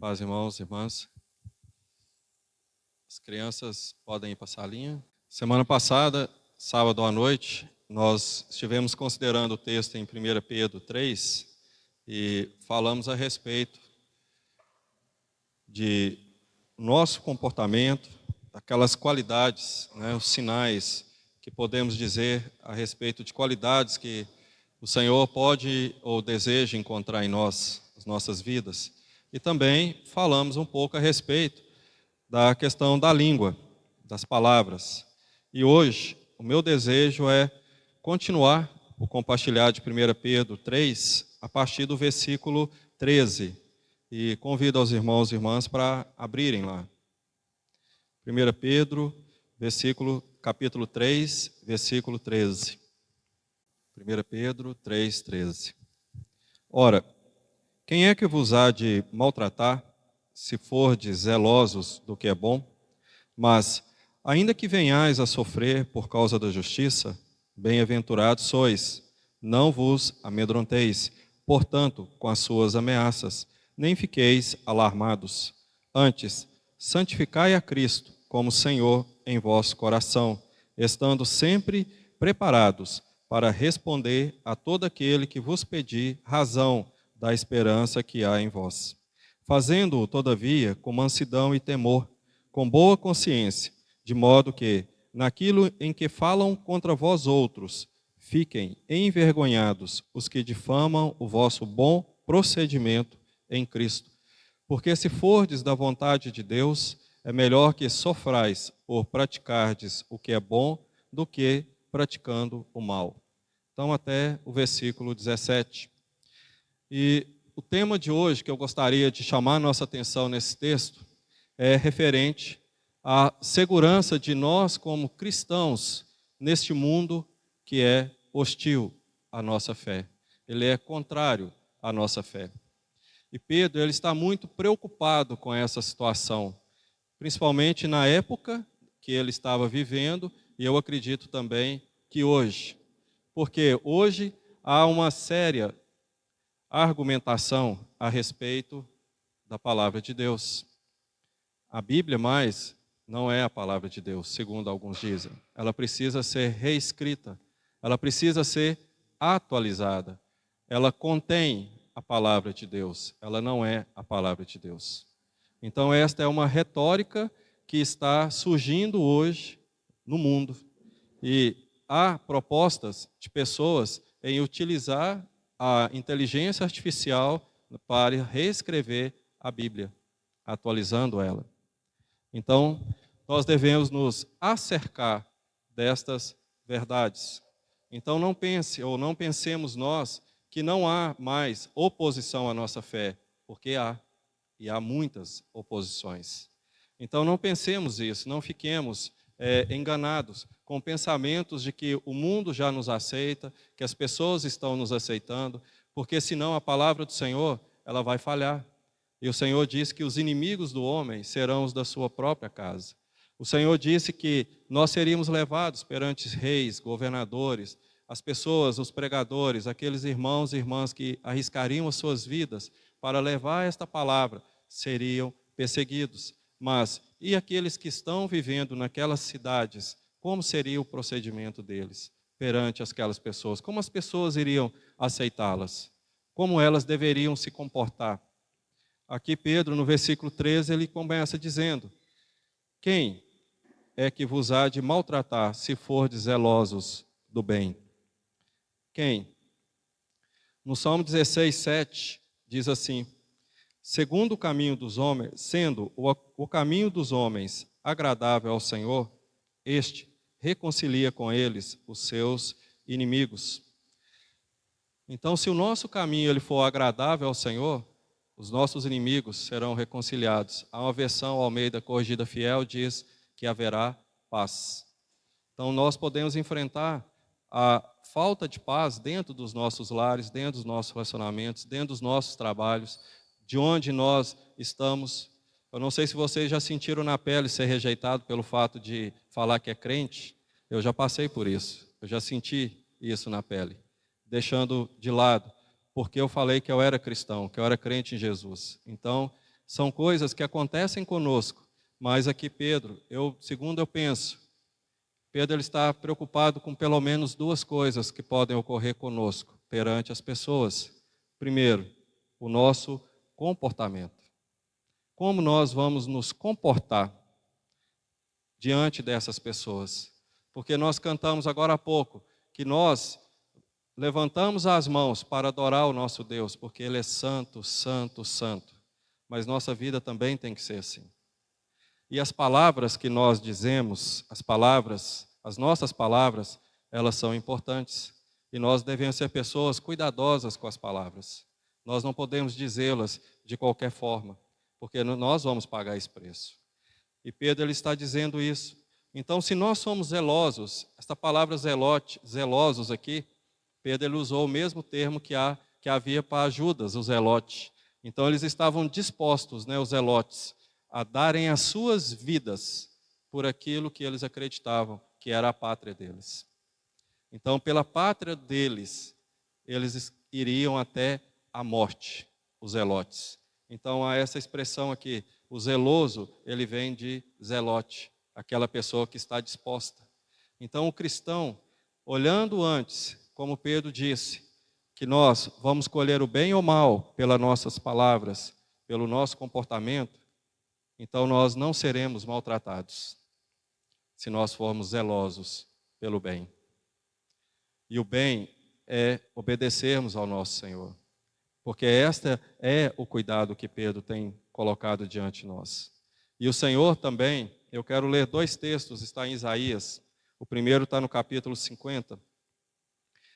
Paz, irmãos e irmãs. As crianças podem ir para a salinha. Semana passada, sábado à noite, nós estivemos considerando o texto em 1 Pedro 3 e falamos a respeito de nosso comportamento, aquelas qualidades, os sinais que podemos dizer a respeito de qualidades que o Senhor pode ou deseja encontrar em nós, as nossas vidas. E também falamos um pouco a respeito da questão da língua, das palavras. E hoje, o meu desejo é continuar o compartilhar de 1 Pedro 3, a partir do versículo 13. E convido aos irmãos e irmãs para abrirem lá. 1 Pedro, capítulo 3, versículo 13. 1 Pedro 3, 13. Ora, quem é que vos há de maltratar, se fordes zelosos do que é bom? Mas, ainda que venhais a sofrer por causa da justiça, bem-aventurados sois, não vos amedronteis, portanto, com as suas ameaças, nem fiqueis alarmados. Antes, santificai a Cristo como Senhor em vosso coração, estando sempre preparados para responder a todo aquele que vos pedir razão da esperança que há em vós. Fazendo-o, todavia, com mansidão e temor, com boa consciência, de modo que, naquilo em que falam contra vós outros, fiquem envergonhados os que difamam o vosso bom procedimento em Cristo. Porque se fordes da vontade de Deus, é melhor que sofrais por praticardes o que é bom do que praticando o mal. Então, até o versículo 17. E o tema de hoje que eu gostaria de chamar a nossa atenção nesse texto é referente à segurança de nós como cristãos neste mundo que é hostil à nossa fé. Ele é contrário à nossa fé. E Pedro, ele está muito preocupado com essa situação, principalmente na época que ele estava vivendo, e eu acredito também que hoje. Porque hoje há uma séria argumentação a respeito da palavra de Deus. A Bíblia, mais, não é a palavra de Deus, segundo alguns dizem. Ela precisa ser reescrita, ela precisa ser atualizada. Ela contém a palavra de Deus, ela não é a palavra de Deus. Então, esta é uma retórica que está surgindo hoje no mundo. E há propostas de pessoas em utilizar a inteligência artificial para reescrever a Bíblia, atualizando ela. Então, nós devemos nos acercar destas verdades. Então, não pense ou não pensemos nós que não há mais oposição à nossa fé, porque há, e há muitas oposições. Então, não pensemos isso, não fiquemos enganados com pensamentos de que o mundo já nos aceita, que as pessoas estão nos aceitando, porque senão a palavra do Senhor, ela vai falhar. E o Senhor disse que os inimigos do homem serão os da sua própria casa. O Senhor disse que nós seríamos levados perante reis, governadores, as pessoas, os pregadores, aqueles irmãos e irmãs que arriscariam as suas vidas para levar esta palavra, seriam perseguidos. Mas, e aqueles que estão vivendo naquelas cidades, como seria o procedimento deles perante aquelas pessoas? Como as pessoas iriam aceitá-las? Como elas deveriam se comportar? Aqui Pedro, no versículo 13, ele começa dizendo: quem é que vos há de maltratar, se fordes zelosos do bem? Quem? No Salmo 16, 7, diz assim: segundo o caminho dos homens, sendo o caminho dos homens agradável ao Senhor, este reconcilia com eles os seus inimigos. Então, se o nosso caminho ele for agradável ao Senhor, os nossos inimigos serão reconciliados. Há uma versão Almeida Corrigida Fiel diz que haverá paz. Então, nós podemos enfrentar a falta de paz dentro dos nossos lares, dentro dos nossos relacionamentos, dentro dos nossos trabalhos, de onde nós estamos. Eu não sei se vocês já sentiram na pele ser rejeitado pelo fato de falar que é crente. Eu já passei por isso. Eu já senti isso na pele, deixando de lado, porque eu falei que eu era cristão, que eu era crente em Jesus. Então, São coisas que acontecem conosco, mas aqui Pedro, segundo eu penso, Pedro ele está preocupado com pelo menos duas coisas que podem ocorrer conosco perante as pessoas. Primeiro, o nosso comportamento. Como nós vamos nos comportar diante dessas pessoas? Porque nós cantamos agora há pouco que nós levantamos as mãos para adorar o nosso Deus, porque Ele é santo, santo, santo. Mas nossa vida também tem que ser assim. E as palavras que nós dizemos, as nossas palavras, elas são importantes. E nós devemos ser pessoas cuidadosas com as palavras. Nós não podemos dizê-las de qualquer forma, porque nós vamos pagar esse preço. E Pedro ele está dizendo isso. Então, se nós somos zelosos, esta palavra zelosos aqui, Pedro ele usou o mesmo termo que havia para Judas, o zelote. Então, eles estavam dispostos, os zelotes, a darem as suas vidas por aquilo que eles acreditavam que era a pátria deles. Então, pela pátria deles, eles iriam até a morte, os zelotes. Então, há essa expressão aqui, o zeloso, ele vem de zelote, aquela pessoa que está disposta. Então, o cristão, olhando antes, como Pedro disse, que nós vamos colher o bem ou mal pelas nossas palavras, pelo nosso comportamento, então nós não seremos maltratados, se nós formos zelosos pelo bem. E o bem é obedecermos ao nosso Senhor, porque este é o cuidado que Pedro tem colocado diante de nós. E o Senhor também, eu quero ler dois textos, está em Isaías. O primeiro está no capítulo 50,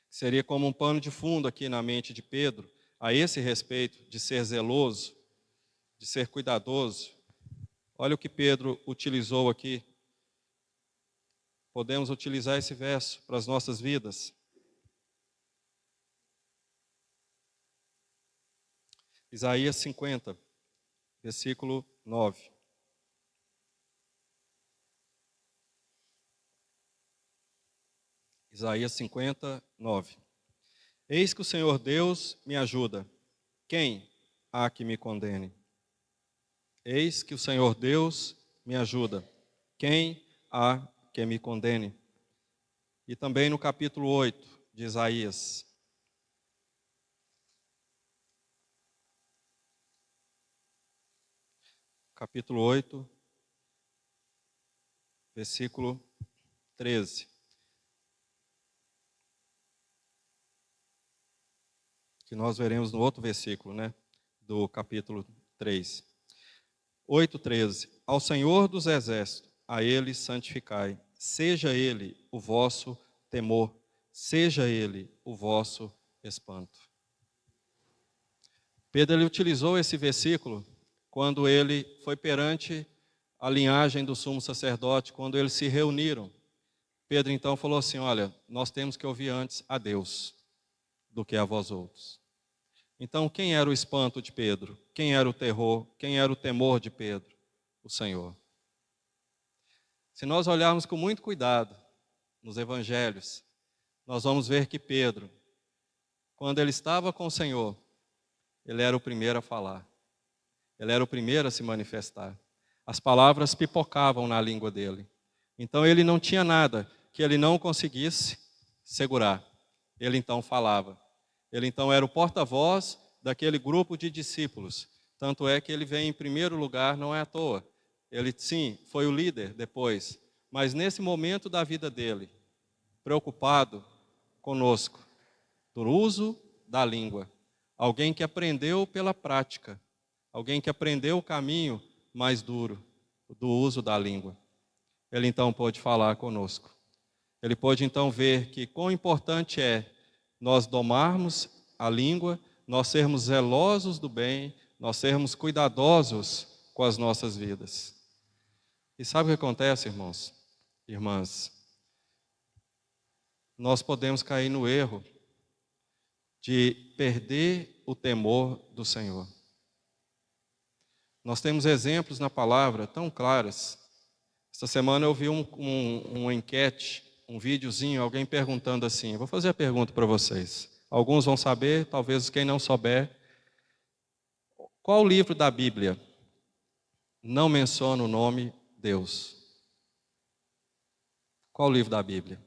seria como um pano de fundo aqui na mente de Pedro, a esse respeito de ser zeloso, de ser cuidadoso. Olha o que Pedro utilizou aqui. Podemos utilizar esse verso para as nossas vidas. Isaías 50, versículo 9. Isaías 50, 9. Eis que o Senhor Deus me ajuda. Quem há que me condene? Eis que o Senhor Deus me ajuda. Quem há que me condene? E também no capítulo 8 de Isaías. Capítulo 8, versículo 13. Que nós veremos no outro versículo, do capítulo 3. 8:13. Ao Senhor dos exércitos, a Ele santificai. Seja Ele o vosso temor, seja Ele o vosso espanto. Pedro ele utilizou esse versículo quando ele foi perante a linhagem do sumo sacerdote, quando eles se reuniram. Pedro então falou assim, olha, nós temos que ouvir antes a Deus do que a vós outros. Então, quem era o espanto de Pedro? Quem era o terror? Quem era o temor de Pedro? O Senhor. Se nós olharmos com muito cuidado nos evangelhos, nós vamos ver que Pedro, quando ele estava com o Senhor, ele era o primeiro a falar. Ele era o primeiro a se manifestar. As palavras pipocavam na língua dele. Então, ele não tinha nada que ele não conseguisse segurar. Ele então falava. Ele então era o porta-voz daquele grupo de discípulos. Tanto é que ele vem em primeiro lugar, não é à toa. Ele, sim, foi o líder depois. Mas nesse momento da vida dele, preocupado conosco, do uso da língua. Alguém que aprendeu pela prática. Alguém que aprendeu o caminho mais duro do uso da língua. Ele então pôde falar conosco. Ele pôde então ver que quão importante é nós domarmos a língua, nós sermos zelosos do bem, nós sermos cuidadosos com as nossas vidas. E sabe o que acontece, irmãos, irmãs? Nós podemos cair no erro de perder o temor do Senhor. Nós temos exemplos na palavra tão claros. Esta semana eu vi uma enquete, um videozinho, alguém perguntando assim, vou fazer a pergunta para vocês. Alguns vão saber, talvez quem não souber. Qual livro da Bíblia não menciona o nome Deus. Qual o livro da Bíblia?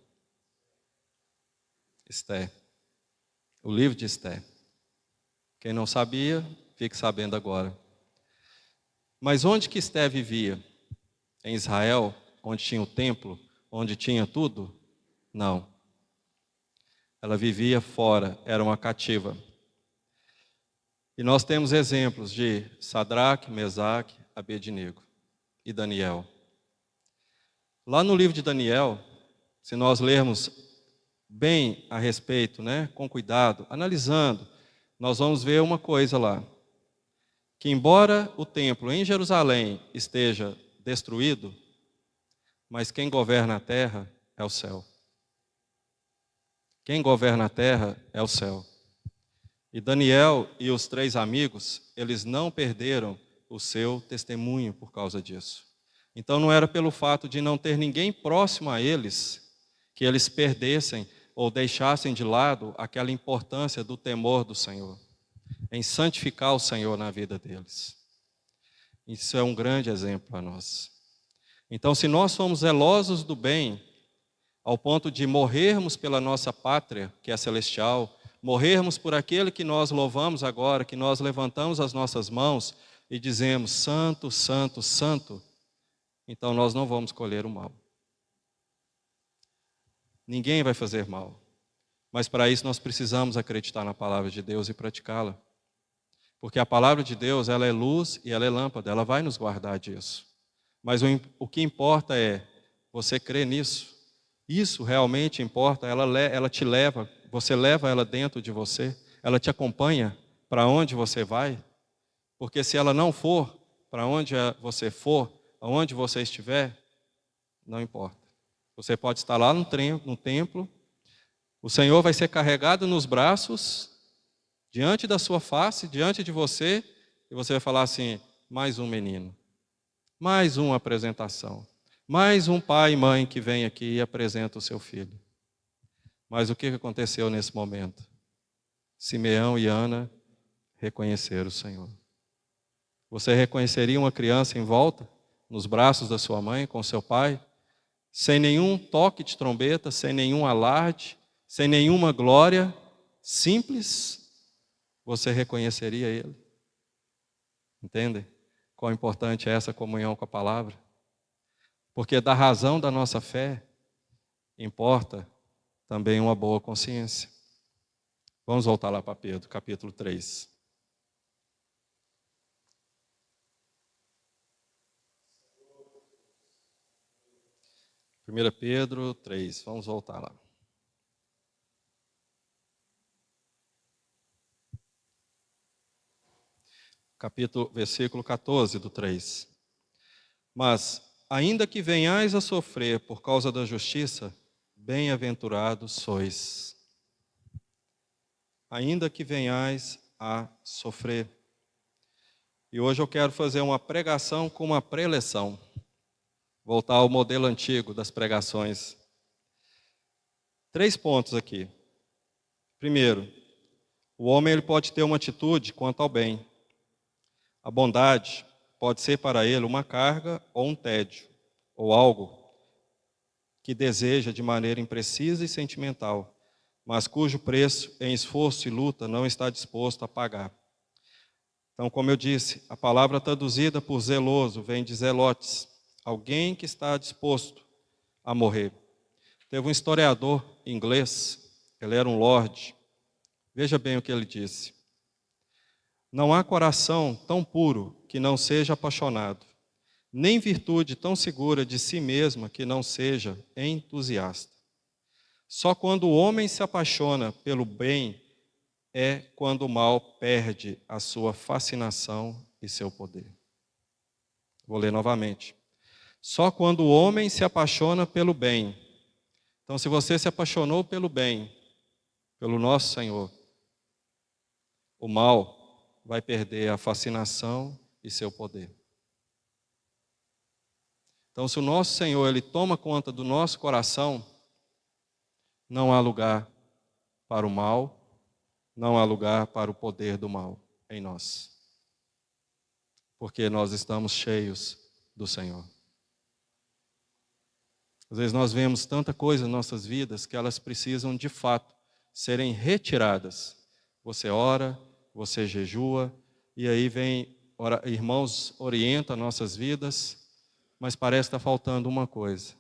Esté. O livro de Esté. Quem não sabia, fique sabendo agora. Mas onde que Esté vivia? Em Israel, onde tinha o templo, onde tinha tudo? Não. Ela vivia fora, era uma cativa. E nós temos exemplos de Sadraque, Mesaque, Abednego e Daniel. Lá no livro de Daniel, se nós lermos bem a respeito, com cuidado, analisando, nós vamos ver uma coisa lá. Que embora o templo em Jerusalém esteja destruído, mas quem governa a terra é o céu. Quem governa a terra é o céu. E Daniel e os 3 amigos, eles não perderam o seu testemunho por causa disso. Então não era pelo fato de não ter ninguém próximo a eles, que eles perdessem ou deixassem de lado aquela importância do temor do Senhor, em santificar o Senhor na vida deles. Isso é um grande exemplo para nós. Então, se nós somos zelosos do bem, ao ponto de morrermos pela nossa pátria, que é celestial, morrermos por aquele que nós louvamos agora, que nós levantamos as nossas mãos e dizemos, santo, santo, santo, então nós não vamos colher o mal. Ninguém vai fazer mal. Mas para isso nós precisamos acreditar na palavra de Deus e praticá-la. Porque a palavra de Deus, ela é luz e ela é lâmpada, ela vai nos guardar disso. Mas o que importa é você crer nisso. Isso realmente importa, ela te leva, você leva ela dentro de você, ela te acompanha para onde você vai. Porque se ela não for, para onde você for, aonde você estiver, não importa. Você pode estar lá no templo, o Senhor vai ser carregado nos braços, diante da sua face, diante de você, e você vai falar assim, mais um menino, mais uma apresentação, mais um pai e mãe que vem aqui e apresenta o seu filho. Mas o que aconteceu nesse momento? Simeão e Ana reconheceram o Senhor. Você reconheceria uma criança em volta, nos braços da sua mãe, com seu pai, sem nenhum toque de trombeta, sem nenhum alarde, sem nenhuma glória, simples, você reconheceria ele? Entende? Quão importante é essa comunhão com a palavra? Porque da razão da nossa fé, importa também uma boa consciência. Vamos voltar lá para Pedro, capítulo 3. 1 Pedro 3, vamos voltar lá. Versículo 14 do 3. Mas, ainda que venhais a sofrer por causa da justiça, bem-aventurados sois. Ainda que venhais a sofrer. E hoje eu quero fazer uma pregação com uma preleção. Voltar ao modelo antigo das pregações. 3 pontos aqui. Primeiro, o homem ele pode ter uma atitude quanto ao bem. A bondade pode ser para ele uma carga ou um tédio, ou algo que deseja de maneira imprecisa e sentimental, mas cujo preço em esforço e luta não está disposto a pagar. Então, como eu disse, a palavra traduzida por zeloso vem de zelotes, alguém que está disposto a morrer. Teve um historiador inglês, ele era um lorde, veja bem o que ele disse. Não há coração tão puro que não seja apaixonado, nem virtude tão segura de si mesma que não seja entusiasta. Só quando o homem se apaixona pelo bem é quando o mal perde a sua fascinação e seu poder. Vou ler novamente. Só quando o homem se apaixona pelo bem. Então, se você se apaixonou pelo bem, pelo nosso Senhor, o mal vai perder a fascinação e seu poder. Então, se o nosso Senhor ele toma conta do nosso coração, não há lugar para o mal, não há lugar para o poder do mal em nós. porque nós estamos cheios do Senhor. Às vezes nós vemos tanta coisa em nossas vidas que elas precisam, de fato, serem retiradas. Você ora, você jejua, e aí vem, irmãos orientam nossas vidas, mas parece estar faltando uma coisa.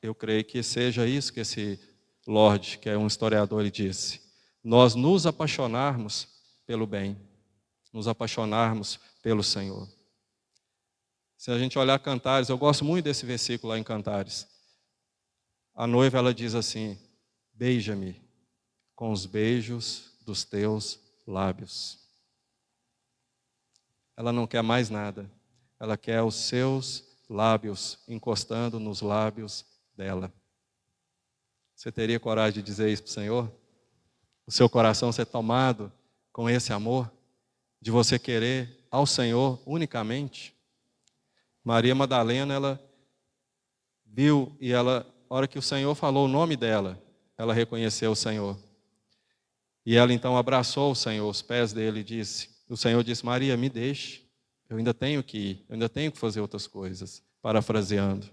Eu creio que seja isso que esse Lorde, que é um historiador, ele disse. Nós nos apaixonarmos pelo bem, nos apaixonarmos pelo Senhor. Se a gente olhar Cantares, eu gosto muito desse versículo lá em Cantares. A noiva, ela diz assim: beija-me com os beijos dos teus lábios. Ela não quer mais nada. Ela quer os seus lábios encostando nos lábios dela. Você teria coragem de dizer isso para o Senhor? O seu coração ser tomado com esse amor? De você querer ao Senhor unicamente? Maria Madalena, ela viu e ela, a hora que o Senhor falou o nome dela, ela reconheceu o Senhor. E ela então abraçou o Senhor, os pés dele, e disse, o Senhor disse: Maria, me deixe, eu ainda tenho que ir, eu ainda tenho que fazer outras coisas, parafraseando.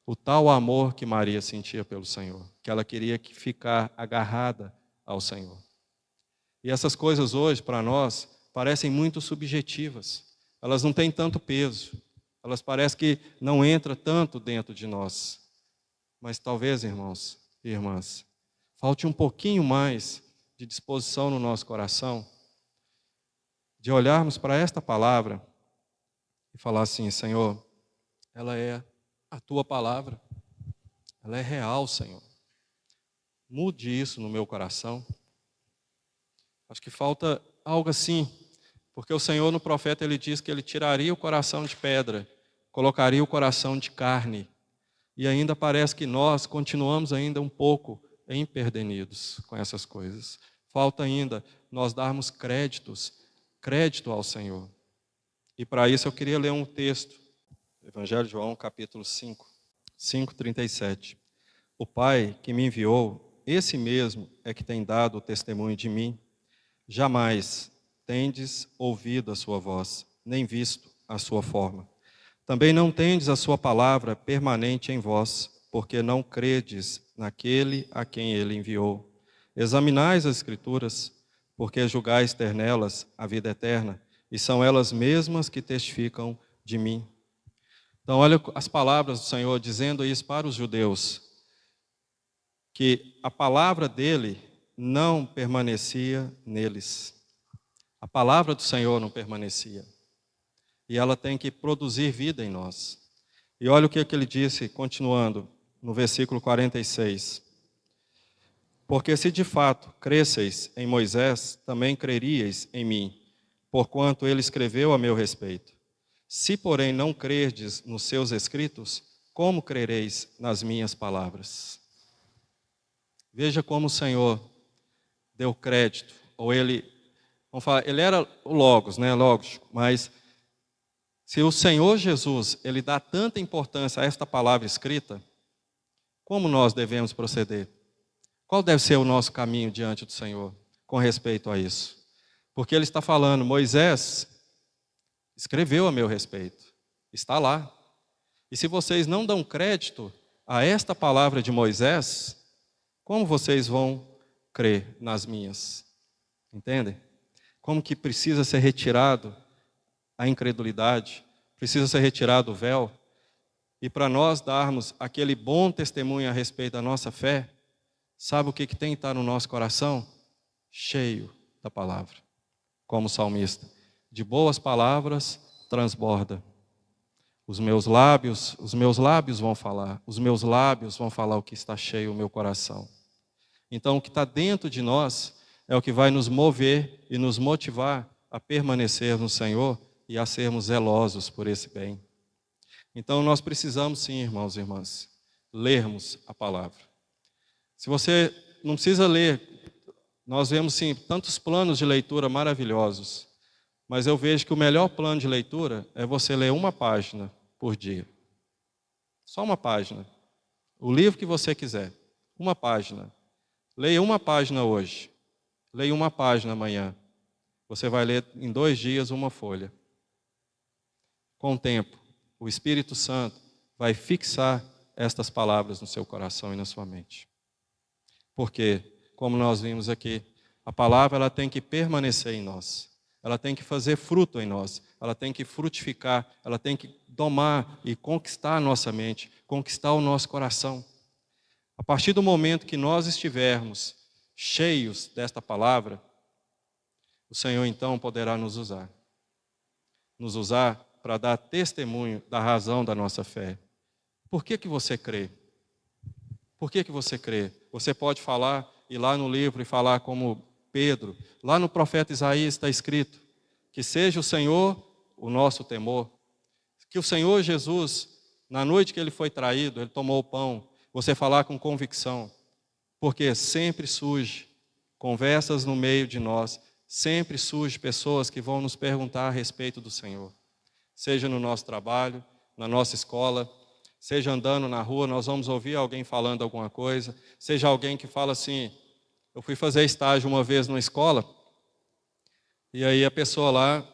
O tal amor que Maria sentia pelo Senhor, que ela queria ficar agarrada ao Senhor. E essas coisas hoje, para nós, parecem muito subjetivas, elas não têm tanto peso, elas parecem que não entram tanto dentro de nós. Mas talvez, irmãos e irmãs, falte um pouquinho mais de disposição no nosso coração, de olharmos para esta palavra e falar assim: Senhor, ela é a tua palavra, ela é real, Senhor. Mude isso no meu coração. Acho que falta algo assim, porque o Senhor no profeta ele diz que ele tiraria o coração de pedra, colocaria o coração de carne, e ainda parece que nós continuamos ainda um pouco empedernidos com essas coisas. Falta ainda nós darmos crédito ao Senhor. E para isso eu queria ler um texto, Evangelho de João, capítulo 5:37. O Pai que me enviou, esse mesmo é que tem dado o testemunho de mim. Jamais tendes ouvido a sua voz, nem visto a sua forma. Também não tendes a sua palavra permanente em vós, porque não credes naquele a quem ele enviou. Examinais as Escrituras, porque julgais ter nelas a vida eterna, e são elas mesmas que testificam de mim. Então, olha as palavras do Senhor dizendo isso para os judeus, que a palavra dele não permanecia neles. A palavra do Senhor não permanecia. E ela tem que produzir vida em nós. E olha o que ele disse, continuando, no versículo 46. Porque se de fato cresceis em Moisés, também creríeis em mim, porquanto ele escreveu a meu respeito. Se, porém, não crerdes nos seus escritos, como crereis nas minhas palavras? Veja como o Senhor deu crédito, ou ele, vamos falar, ele era o Logos, né, lógico, mas se o Senhor Jesus, ele dá tanta importância a esta palavra escrita, como nós devemos proceder? Qual deve ser o nosso caminho diante do Senhor com respeito a isso? Porque ele está falando, Moisés escreveu a meu respeito, está lá. E se vocês não dão crédito a esta palavra de Moisés, como vocês vão crer nas minhas? Entendem? Como que precisa ser retirado a incredulidade, precisa ser retirado o véu, e para nós darmos aquele bom testemunho a respeito da nossa fé, sabe o que tem que estar no nosso coração? Cheio da palavra, como salmista. De boas palavras transborda. Os meus lábios vão falar, os meus lábios vão falar o que está cheio o meu coração. Então o que está dentro de nós é o que vai nos mover e nos motivar a permanecer no Senhor e a sermos zelosos por esse bem. Então nós precisamos sim, irmãos e irmãs, lermos a palavra. Se você não precisa ler, nós vemos sim tantos planos de leitura maravilhosos, mas eu vejo que o melhor plano de leitura é você ler uma página por dia. Só uma página. O livro que você quiser, uma página. Leia uma página hoje, leia uma página amanhã. Você vai ler em 2 dias uma folha. com o tempo, o Espírito Santo vai fixar estas palavras no seu coração e na sua mente. Porque, como nós vimos aqui, a palavra ela tem que permanecer em nós. Ela tem que fazer fruto em nós. Ela tem que frutificar. Ela tem que domar e conquistar a nossa mente, conquistar o nosso coração. A partir do momento que nós estivermos cheios desta palavra, o Senhor então poderá nos usar. Nos usar para dar testemunho da razão da nossa fé. Por que você crê? Por que você crê? Você pode falar, ir lá no livro e falar como Pedro. Lá no profeta Isaías está escrito, que seja o Senhor o nosso temor. Que o Senhor Jesus, na noite que ele foi traído, ele tomou o pão. Você falar com convicção. Porque sempre surge conversas no meio de nós. Sempre surge pessoas que vão nos perguntar a respeito do Senhor. Seja no nosso trabalho, na nossa escola, seja andando na rua, nós vamos ouvir alguém falando alguma coisa, seja alguém que fala assim, eu fui fazer estágio uma vez numa escola, e aí a pessoa lá,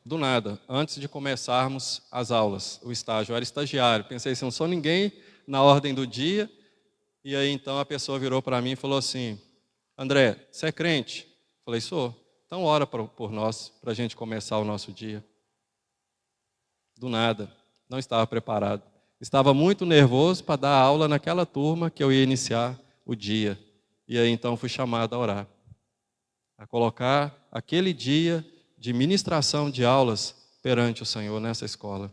do nada, antes de começarmos as aulas, o estágio, eu era estagiário, pensei assim, não sou ninguém na ordem do dia, e aí então a pessoa virou para mim e falou assim, André, você é crente? Falei, sou. Então ora por nós, para a gente começar o nosso dia. Do nada, não estava preparado. Estava muito nervoso para dar aula naquela turma que eu ia iniciar o dia. E aí então fui chamado a orar. A colocar aquele dia de ministração de aulas perante o Senhor nessa escola.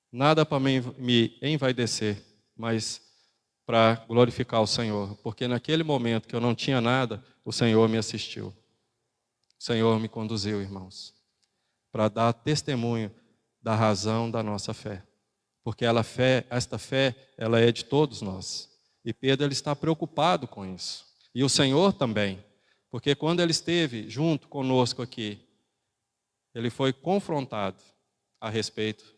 Nada para me envaidecer, mas para glorificar o Senhor. Porque naquele momento que eu não tinha nada, o Senhor me assistiu. O Senhor me conduziu, irmãos, para dar testemunho da razão da nossa fé. Porque esta fé, ela é de todos nós. E Pedro ele está preocupado com isso. E o Senhor também. Porque quando ele esteve junto conosco aqui, ele foi confrontado a respeito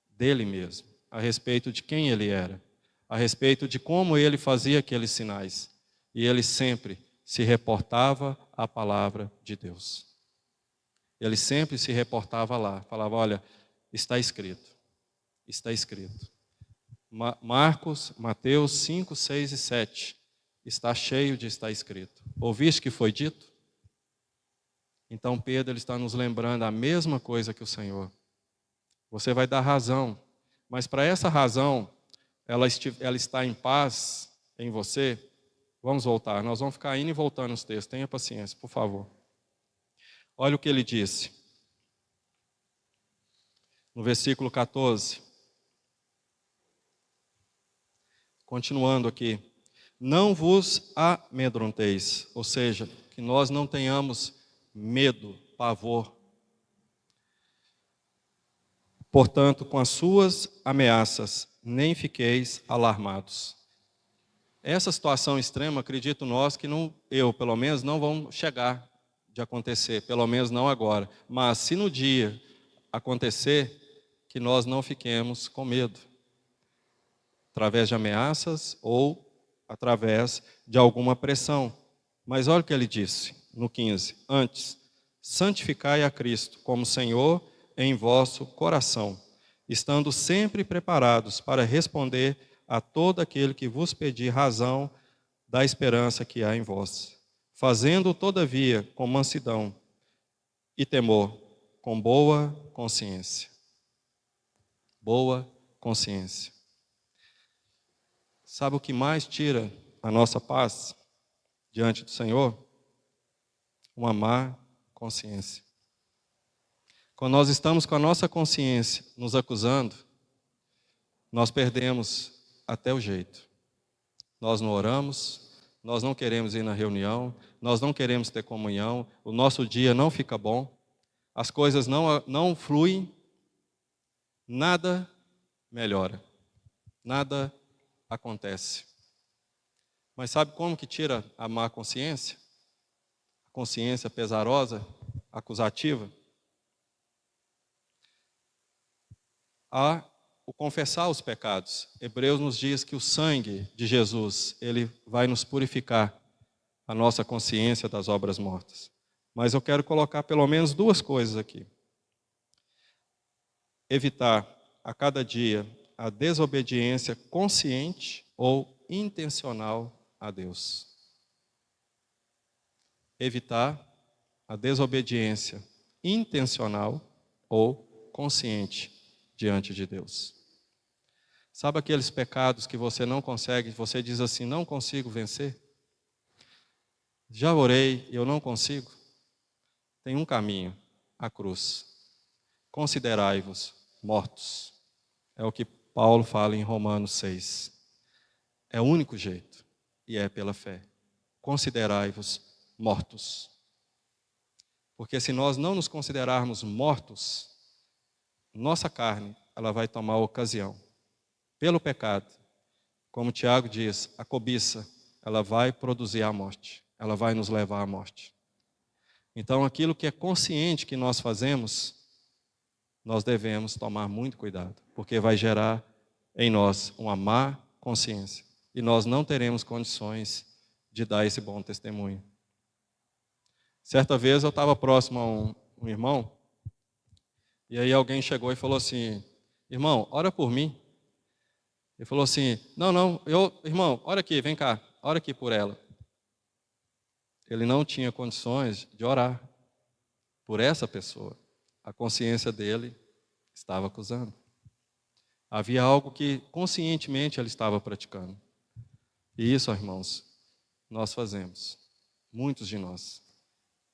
dele mesmo, a respeito de quem ele era, a respeito de como ele fazia aqueles sinais. E ele sempre se reportava à palavra de Deus. Ele sempre se reportava lá, falava, olha, está escrito. Está escrito. Marcos, Mateus 5, 6 e 7. Está cheio de está escrito. Ouviste que foi dito? Então Pedro ele está nos lembrando a mesma coisa que o Senhor. Você vai dar razão. Mas para essa razão, ela está em paz em você. Vamos voltar. Nós vamos ficar indo e voltando os textos. Tenha paciência, por favor. Olha o que ele disse. No versículo 14. Continuando aqui, não vos amedronteis, ou seja, que nós não tenhamos medo, pavor. Portanto, com as suas ameaças, nem fiqueis alarmados. Essa situação extrema, acredito nós que não, eu pelo menos, não vão chegar de acontecer, pelo menos não agora. Mas se no dia acontecer, que nós não fiquemos com medo. Através de ameaças ou através de alguma pressão. Mas olha o que ele disse no 15. Antes, santificai a Cristo como Senhor em vosso coração, estando sempre preparados para responder a todo aquele que vos pedir razão da esperança que há em vós, fazendo todavia com mansidão e temor, com boa consciência. Boa consciência. Sabe o que mais tira a nossa paz diante do Senhor? Uma má consciência. Quando nós estamos com a nossa consciência nos acusando, nós perdemos até o jeito. Nós não oramos, nós não queremos ir na reunião, nós não queremos ter comunhão, o nosso dia não fica bom, as coisas não fluem, nada melhora, nada acontece. Mas sabe como que tira a má consciência? A consciência pesarosa, acusativa? O confessar os pecados. Hebreus nos diz que o sangue de Jesus, ele vai nos purificar a nossa consciência das obras mortas. Mas eu quero colocar pelo menos duas coisas aqui. evitar a cada dia a desobediência consciente ou intencional a Deus. Evitar a desobediência intencional ou consciente diante de Deus. Sabe aqueles pecados que você não consegue, você diz assim, não consigo vencer? Já orei, eu não consigo? Tem um caminho, a cruz. Considerai-vos mortos. É o que Paulo fala em Romanos 6. É o único jeito, e é pela fé. Considerai-vos mortos. Porque se nós não nos considerarmos mortos, nossa carne, ela vai tomar ocasião. Pelo pecado, como Tiago diz, a cobiça, ela vai produzir a morte. Ela vai nos levar à morte. Então, aquilo que é consciente que nós fazemos, nós devemos tomar muito cuidado, porque vai gerar em nós uma má consciência. E nós não teremos condições de dar esse bom testemunho. Certa vez eu estava próximo a um irmão, e aí alguém chegou e falou assim, irmão, ora por mim. Ele falou assim, não, irmão, ora aqui, vem cá, ora aqui por ela. Ele não tinha condições de orar por essa pessoa. A consciência dele estava acusando. Havia algo que conscientemente ele estava praticando. E isso, irmãos, nós fazemos. Muitos de nós.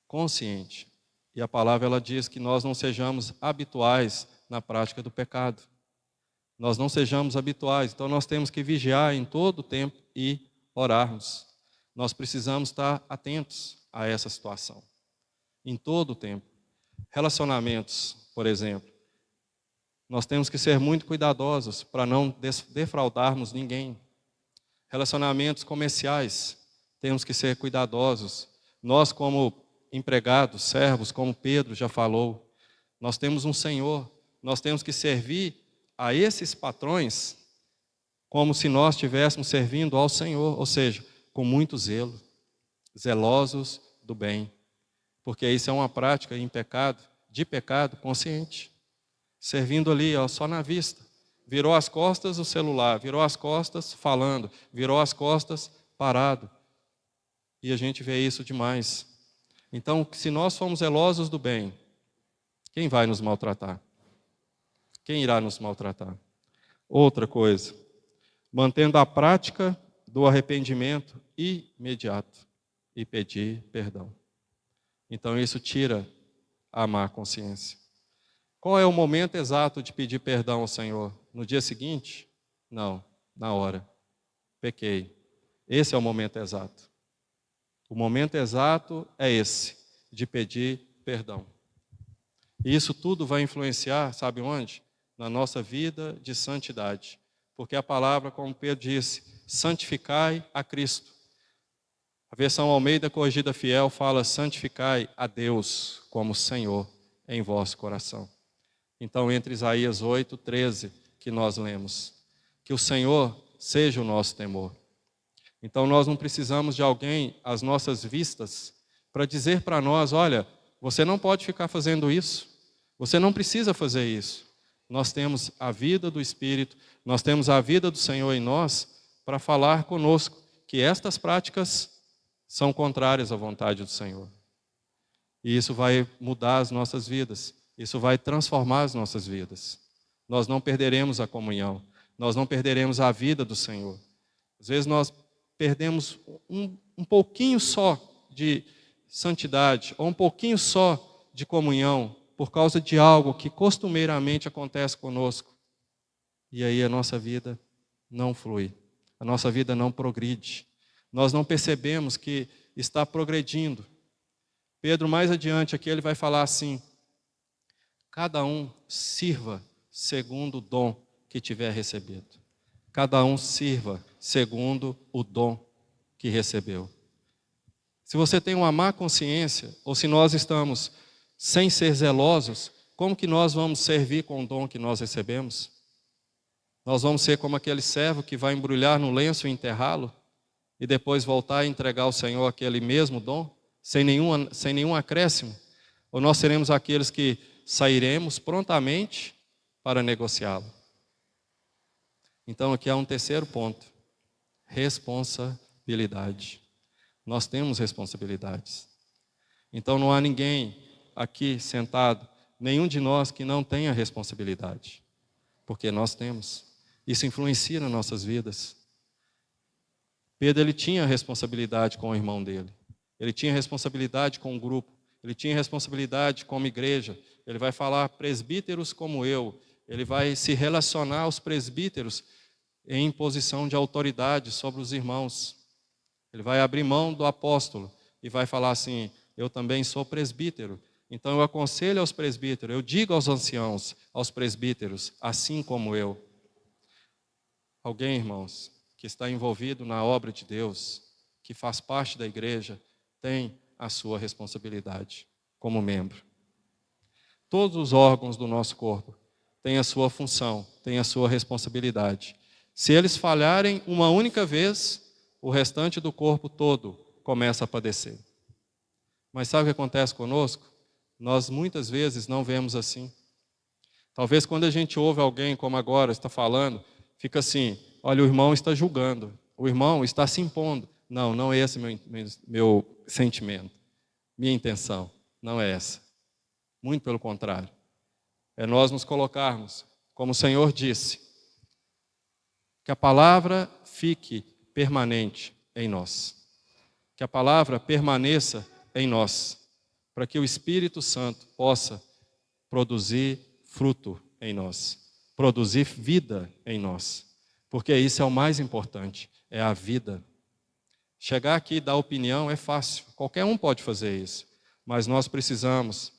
Consciente. E a palavra ela diz que nós não sejamos habituais na prática do pecado. Nós não sejamos habituais. Então nós temos que vigiar em todo o tempo e orarmos. Nós precisamos estar atentos a essa situação. Em todo o tempo. Relacionamentos, por exemplo. Nós temos que ser muito cuidadosos para não defraudarmos ninguém. Relacionamentos comerciais, temos que ser cuidadosos. Nós, como empregados, servos, como Pedro já falou, nós temos um Senhor, nós temos que servir a esses patrões como se nós estivéssemos servindo ao Senhor, ou seja, com muito zelo, zelosos do bem, porque isso é uma prática de pecado consciente, servindo ali só na vista. Virou as costas o celular, virou as costas falando, virou as costas parado. E a gente vê isso demais. Então, se nós formos zelosos do bem, quem vai nos maltratar? Quem irá nos maltratar? Outra coisa, mantendo a prática do arrependimento imediato e pedir perdão. Então, isso tira a má consciência. Qual é o momento exato de pedir perdão ao Senhor? No dia seguinte? Não, na hora. Pequei. Esse é o momento exato. O momento exato é esse, de pedir perdão. E isso tudo vai influenciar, sabe onde? Na nossa vida de santidade. Porque a palavra, como Pedro disse, santificai a Cristo. A versão Almeida Corrigida Fiel fala, santificai a Deus como Senhor em vosso coração. Então, entre Isaías 8, 13, que nós lemos, que o Senhor seja o nosso temor. Então, nós não precisamos de alguém às nossas vistas para dizer para nós, olha, você não pode ficar fazendo isso, você não precisa fazer isso. Nós temos a vida do Espírito, nós temos a vida do Senhor em nós para falar conosco que estas práticas são contrárias à vontade do Senhor. E isso vai mudar as nossas vidas. Isso vai transformar as nossas vidas. Nós não perderemos a comunhão. Nós não perderemos a vida do Senhor. Às vezes nós perdemos um pouquinho só de santidade, ou um pouquinho só de comunhão, por causa de algo que costumeiramente acontece conosco. E aí a nossa vida não flui. A nossa vida não progride. Nós não percebemos que está progredindo. Pedro, mais adiante aqui, ele vai falar assim, cada um sirva segundo o dom que tiver recebido. Cada um sirva segundo o dom que recebeu. Se você tem uma má consciência, ou se nós estamos sem ser zelosos, como que nós vamos servir com o dom que nós recebemos? Nós vamos ser como aquele servo que vai embrulhar no lenço e enterrá-lo, e depois voltar a entregar ao Senhor aquele mesmo dom, sem nenhum acréscimo? Ou nós seremos aqueles que sairemos prontamente para negociá-lo. Então aqui há um terceiro ponto: responsabilidade. Nós temos responsabilidades. Então não há ninguém aqui sentado, nenhum de nós que não tenha responsabilidade, porque nós temos. Isso influencia nas nossas vidas. Pedro, ele tinha responsabilidade com o irmão dele. Ele tinha responsabilidade com o grupo. Ele tinha responsabilidade como igreja. Ele vai falar presbíteros como eu. Ele vai se relacionar aos presbíteros em posição de autoridade sobre os irmãos. Ele vai abrir mão do apóstolo e vai falar assim: eu também sou presbítero. Então eu aconselho aos presbíteros, eu digo aos anciãos, aos presbíteros, assim como eu. Alguém, irmãos, que está envolvido na obra de Deus, que faz parte da igreja, tem a sua responsabilidade como membro. Todos os órgãos do nosso corpo têm a sua função, têm a sua responsabilidade. Se eles falharem uma única vez, o restante do corpo todo começa a padecer. Mas sabe o que acontece conosco? Nós muitas vezes não vemos assim. Talvez quando a gente ouve alguém como agora está falando, fica assim: olha, o irmão está julgando, o irmão está se impondo. Não, não é esse meu sentimento, minha intenção, não é essa. Muito pelo contrário. É nós nos colocarmos, como o Senhor disse, que a palavra fique permanente em nós. Que a palavra permaneça em nós, para que o Espírito Santo possa produzir fruto em nós, produzir vida em nós, porque isso é o mais importante, é a vida. Chegar aqui e dar opinião é fácil, qualquer um pode fazer isso, mas nós precisamos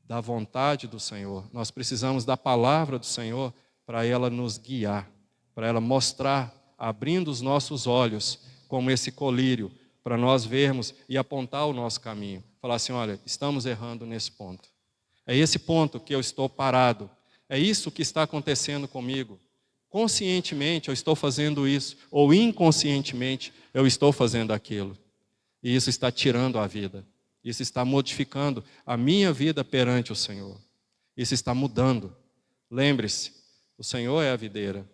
da vontade do Senhor, nós precisamos da palavra do Senhor para ela nos guiar, para ela mostrar, abrindo os nossos olhos, como esse colírio, para nós vermos e apontar o nosso caminho. Falar assim: olha, estamos errando nesse ponto. É esse ponto que eu estou parado. É isso que está acontecendo comigo. Conscientemente eu estou fazendo isso, ou inconscientemente eu estou fazendo aquilo. E isso está tirando a vida. Isso está modificando a minha vida perante o Senhor. Isso está mudando. Lembre-se, o Senhor é a videira.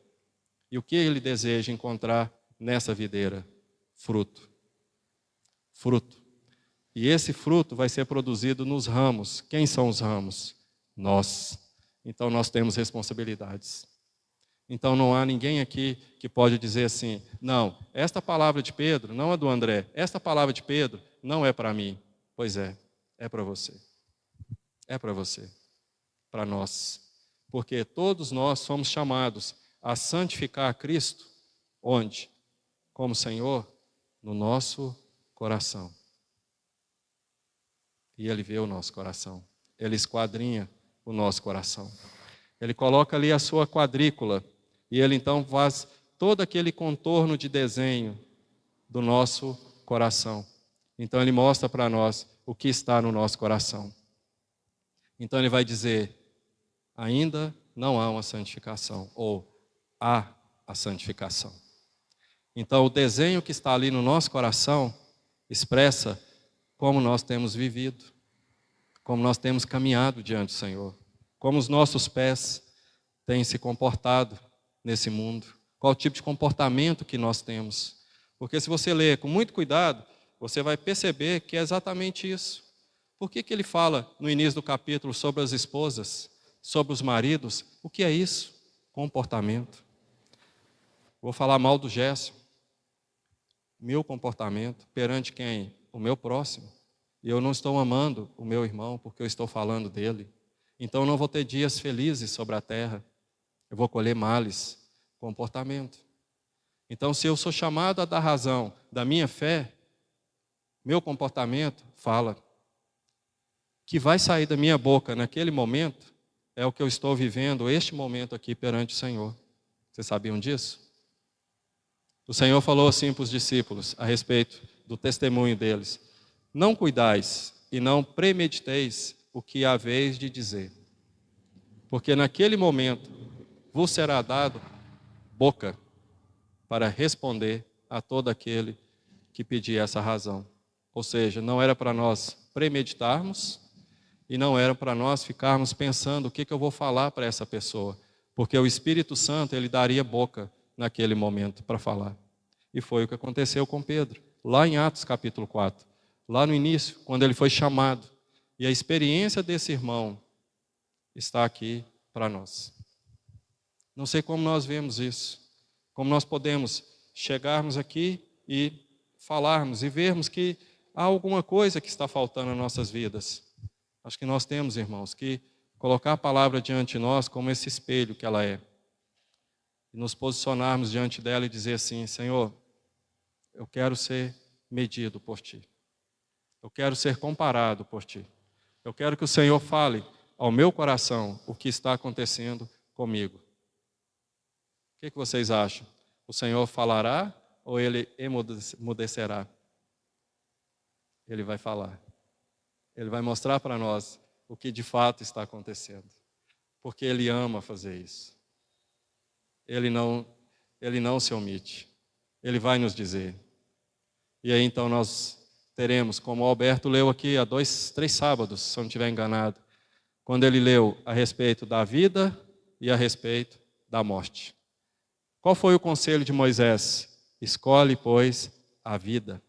E o que Ele deseja encontrar nessa videira? Fruto. Fruto. E esse fruto vai ser produzido nos ramos. Quem são os ramos? Nós. Então nós temos responsabilidades. Então não há ninguém aqui que pode dizer assim: não, esta palavra de Pedro não é do André, esta palavra de Pedro não é para mim. Pois é para você. É para você, para nós. Porque todos nós somos chamados a santificar a Cristo, onde? Como Senhor, no nosso coração. E Ele vê o nosso coração. Ele esquadrinha o nosso coração. Ele coloca ali a sua quadrícula e Ele então faz todo aquele contorno de desenho do nosso coração. Então Ele mostra para nós o que está no nosso coração. Então Ele vai dizer: ainda não há uma santificação, ou há a santificação. Então o desenho que está ali no nosso coração expressa como nós temos vivido, como nós temos caminhado diante do Senhor, como os nossos pés têm se comportado nesse mundo, qual tipo de comportamento que nós temos. Porque se você ler com muito cuidado, você vai perceber que é exatamente isso. Por que ele fala no início do capítulo sobre as esposas, sobre os maridos? O que é isso? Comportamento. Vou falar mal do Gerson. Meu comportamento perante quem? O meu próximo. E eu não estou amando o meu irmão porque eu estou falando dele. Então eu não vou ter dias felizes sobre a terra. Eu vou colher males. Comportamento. Então se eu sou chamado a dar razão da minha fé, meu comportamento fala. Que vai sair da minha boca naquele momento é o que eu estou vivendo este momento aqui perante o Senhor. Vocês sabiam disso? O Senhor falou assim para os discípulos a respeito do testemunho deles: não cuidais e não premediteis o que haveis de dizer, porque naquele momento vos será dado boca para responder a todo aquele que pedir essa razão. Ou seja, não era para nós premeditarmos E não era para nós ficarmos pensando o que eu vou falar para essa pessoa, porque o Espírito Santo, ele daria boca naquele momento para falar. E foi o que aconteceu com Pedro, lá em Atos capítulo 4, lá no início, quando ele foi chamado. E a experiência desse irmão está aqui para nós. Não sei como nós vemos isso, como nós podemos chegarmos aqui e falarmos e vermos que há alguma coisa que está faltando nas nossas vidas. Acho que nós temos, irmãos, que colocar a palavra diante de nós como esse espelho que ela é. E nos posicionarmos diante dela e dizer assim: Senhor, eu quero ser medido por Ti. Eu quero ser comparado por Ti. Eu quero que o Senhor fale ao meu coração o que está acontecendo comigo. O que vocês acham? O Senhor falará ou Ele emudecerá? Ele vai falar. Ele vai mostrar para nós o que de fato está acontecendo. Porque Ele ama fazer isso. Ele não se omite. Ele vai nos dizer. E aí então nós teremos, como o Alberto leu aqui há 3 sábados, se eu não estiver enganado, quando ele leu a respeito da vida e a respeito da morte. Qual foi o conselho de Moisés? Escolhe, pois, a vida.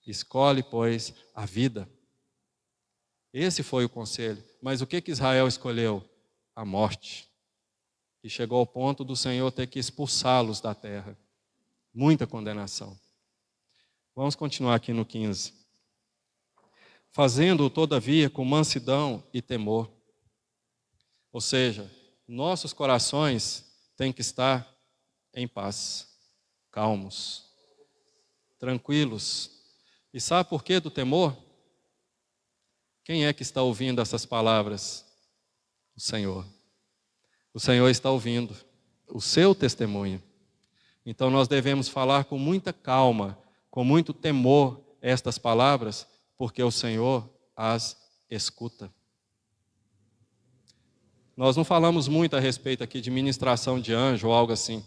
Escolhe, pois, a vida. Esse foi o conselho. Mas o que Israel escolheu? A morte. E chegou ao ponto do Senhor ter que expulsá-los da terra. Muita condenação. Vamos continuar aqui no 15. Fazendo-o, todavia, com mansidão e temor. Ou seja, nossos corações têm que estar em paz, calmos, tranquilos. E sabe por que do temor? Quem é que está ouvindo essas palavras? O Senhor. O Senhor está ouvindo o seu testemunho. Então nós devemos falar com muita calma, com muito temor estas palavras, porque o Senhor as escuta. Nós não falamos muito a respeito aqui de ministração de anjo ou algo assim,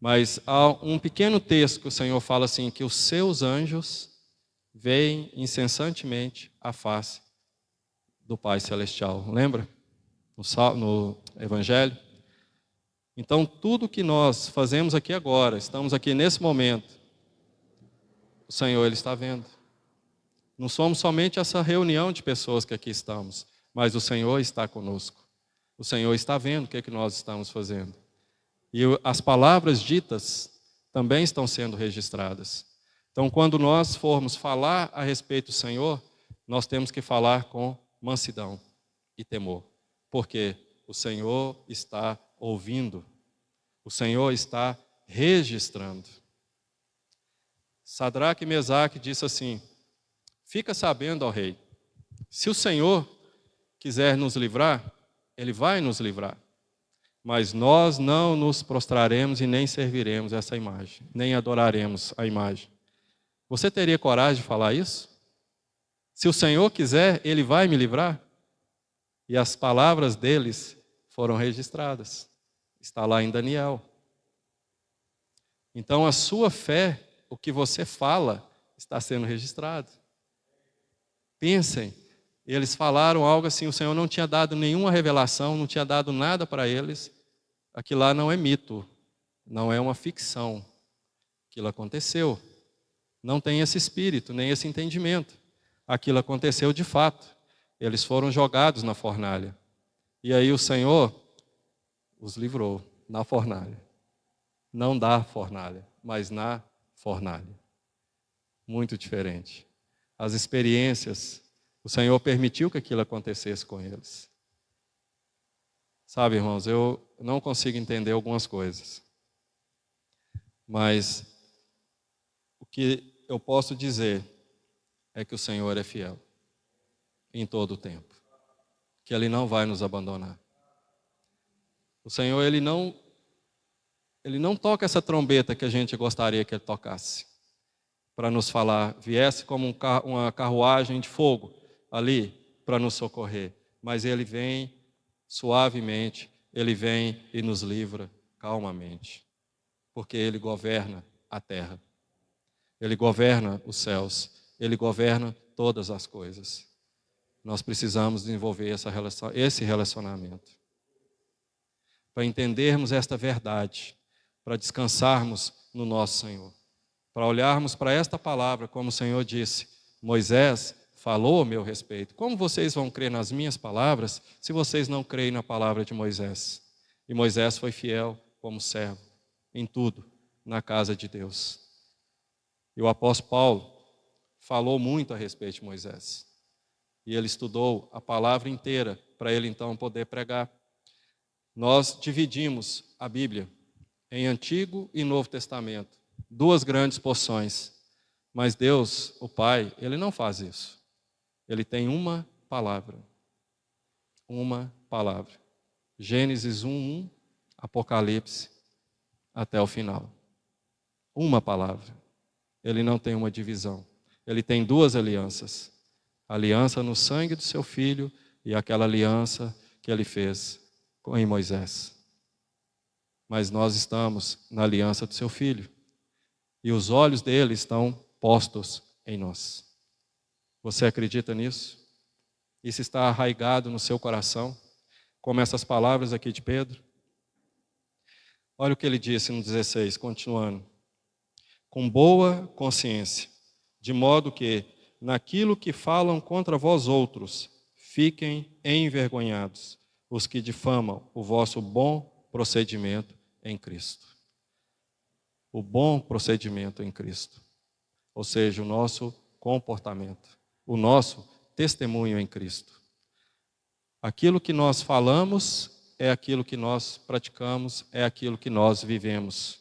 mas há um pequeno texto que o Senhor fala assim, que os seus anjos veem incessantemente a face do Pai Celestial. Lembra? No Evangelho. Então, tudo que nós fazemos aqui agora, estamos aqui nesse momento, o Senhor, Ele está vendo. Não somos somente essa reunião de pessoas que aqui estamos, mas o Senhor está conosco. O Senhor está vendo o que nós estamos fazendo. E as palavras ditas também estão sendo registradas. Então, quando nós formos falar a respeito do Senhor, nós temos que falar com mansidão e temor. Porque o Senhor está ouvindo. O Senhor está registrando. Sadraque e Mesaque disse assim: fica sabendo, ó rei, se o Senhor quiser nos livrar, Ele vai nos livrar. Mas nós não nos prostraremos e nem serviremos essa imagem, nem adoraremos a imagem. Você teria coragem de falar isso? Se o Senhor quiser, Ele vai me livrar? E as palavras deles foram registradas. Está lá em Daniel. Então a sua fé, o que você fala, está sendo registrado. Pensem, eles falaram algo assim, o Senhor não tinha dado nenhuma revelação, não tinha dado nada para eles. Aquilo lá não é mito, não é uma ficção. Aquilo aconteceu. Não tem esse espírito, nem esse entendimento. Aquilo aconteceu de fato. Eles foram jogados na fornalha. E aí o Senhor os livrou na fornalha. Não da fornalha, mas na fornalha. Muito diferente. As experiências, o Senhor permitiu que aquilo acontecesse com eles. Sabe, irmãos, eu não consigo entender algumas coisas. Mas o que eu posso dizer é que o Senhor é fiel em todo o tempo. Que Ele não vai nos abandonar. O Senhor, Ele não toca essa trombeta que a gente gostaria que Ele tocasse. Para nos falar, viesse como uma carruagem de fogo ali para nos socorrer. Mas Ele vem suavemente, Ele vem e nos livra calmamente. Porque Ele governa a terra. Ele governa os céus. Ele governa todas as coisas. nós precisamos desenvolver esse relacionamento. Para entendermos esta verdade, para descansarmos no nosso Senhor. Para olharmos para esta palavra, como o Senhor disse, Moisés falou a meu respeito. Como vocês vão crer nas minhas palavras, se vocês não creem na palavra de Moisés? E Moisés foi fiel como servo, em tudo, na casa de Deus. E o apóstolo Paulo falou muito a respeito de Moisés. E ele estudou a palavra inteira, para ele então poder pregar. Nós dividimos a Bíblia em Antigo e Novo Testamento, duas grandes porções. Mas Deus, o Pai, Ele não faz isso. Ele tem uma palavra. Uma palavra. Gênesis 1:1, Apocalipse, até o final. Uma palavra. Ele não tem uma divisão. Ele tem duas alianças. A aliança no sangue do seu filho e aquela aliança que ele fez em Moisés. Mas nós estamos na aliança do seu filho. E os olhos dele estão postos em nós. Você acredita nisso? Isso está arraigado no seu coração? Como essas palavras aqui de Pedro? Olha o que ele disse no 16, continuando. Com boa consciência, de modo que, naquilo que falam contra vós outros, fiquem envergonhados os que difamam o vosso bom procedimento em Cristo. O bom procedimento em Cristo, ou seja, o nosso comportamento, o nosso testemunho em Cristo. Aquilo que nós falamos é aquilo que nós praticamos, é aquilo que nós vivemos.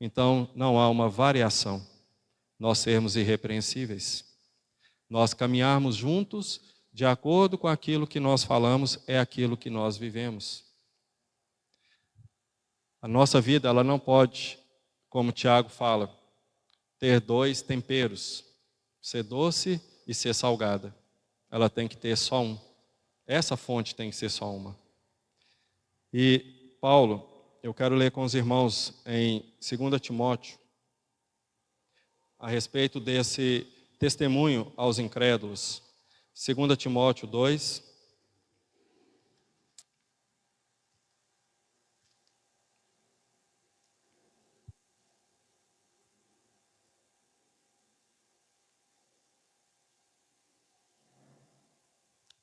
Então, não há uma variação. Nós sermos irrepreensíveis. Nós caminharmos juntos, de acordo com aquilo que nós falamos, é aquilo que nós vivemos. A nossa vida, ela não pode, como Tiago fala, ter dois temperos, ser doce e ser salgada. Ela tem que ter só um. Essa fonte tem que ser só uma. E Paulo, eu quero ler com os irmãos em 2 Timóteo, a respeito desse testemunho aos incrédulos. 2 Timóteo 2.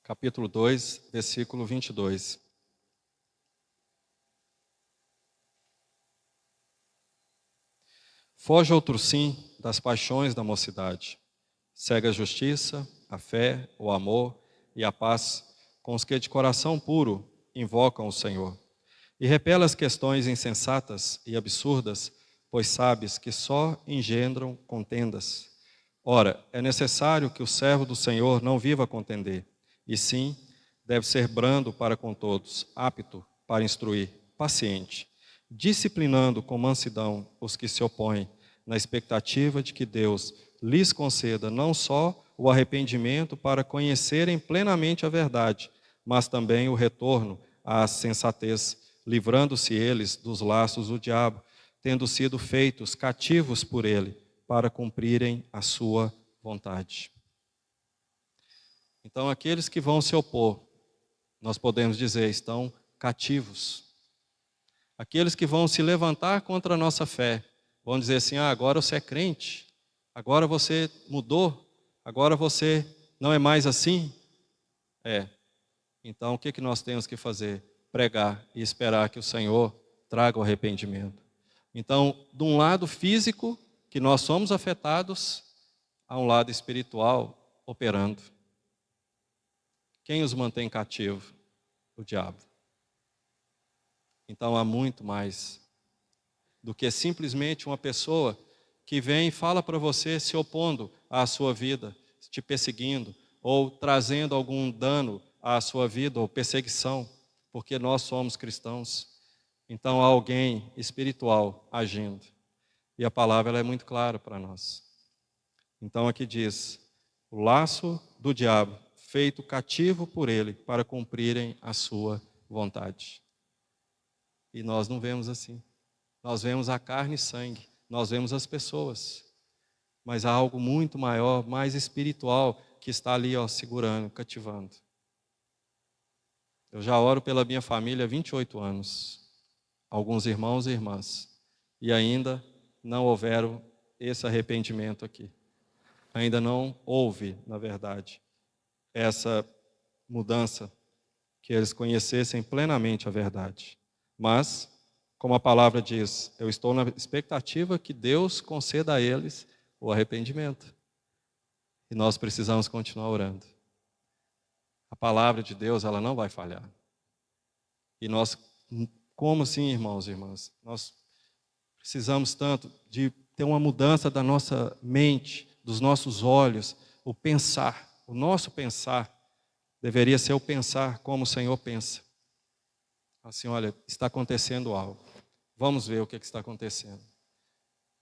Capítulo 2, versículo 22. Foge outro sim das paixões da mocidade. Segue a justiça, a fé, o amor e a paz com os que de coração puro invocam o Senhor. E repela as questões insensatas e absurdas, pois sabes que só engendram contendas. Ora, é necessário que o servo do Senhor não viva a contender, e sim, deve ser brando para com todos, apto para instruir, paciente, disciplinando com mansidão os que se opõem, na expectativa de que Deus lhes conceda não só o arrependimento para conhecerem plenamente a verdade, mas também o retorno à sensatez, livrando-se eles dos laços do diabo, tendo sido feitos cativos por ele, para cumprirem a sua vontade. Então, aqueles que vão se opor, nós podemos dizer, estão cativos. Aqueles que vão se levantar contra a nossa fé, vão dizer assim, agora você é crente, agora você mudou, agora você não é mais assim. Então, o que nós temos que fazer? Pregar e esperar que o Senhor traga o arrependimento. Então, de um lado físico, que nós somos afetados, há um lado espiritual operando. Quem os mantém cativos? O diabo. Então, há muito mais do que simplesmente uma pessoa que vem e fala para você se opondo à sua vida, te perseguindo, ou trazendo algum dano à sua vida, ou perseguição, porque nós somos cristãos. Então há alguém espiritual agindo. E a palavra ela é muito clara para nós. Então aqui diz, o laço do diabo, feito cativo por ele, para cumprirem a sua vontade. E nós não vemos assim. Nós vemos a carne e sangue, nós vemos as pessoas. Mas há algo muito maior, mais espiritual, que está ali, ó, segurando, cativando. Eu já oro pela minha família há 28 anos, alguns irmãos e irmãs, e ainda não houveram esse arrependimento aqui. Ainda não houve, na verdade, essa mudança, que eles conhecessem plenamente a verdade. Mas, como a palavra diz, eu estou na expectativa que Deus conceda a eles o arrependimento. E nós precisamos continuar orando. A palavra de Deus, ela não vai falhar. E nós, como assim, irmãos e irmãs? Nós precisamos tanto de ter uma mudança da nossa mente, dos nossos olhos, o pensar. O nosso pensar deveria ser o pensar como o Senhor pensa. Assim, olha, está acontecendo algo. Vamos ver o que está acontecendo.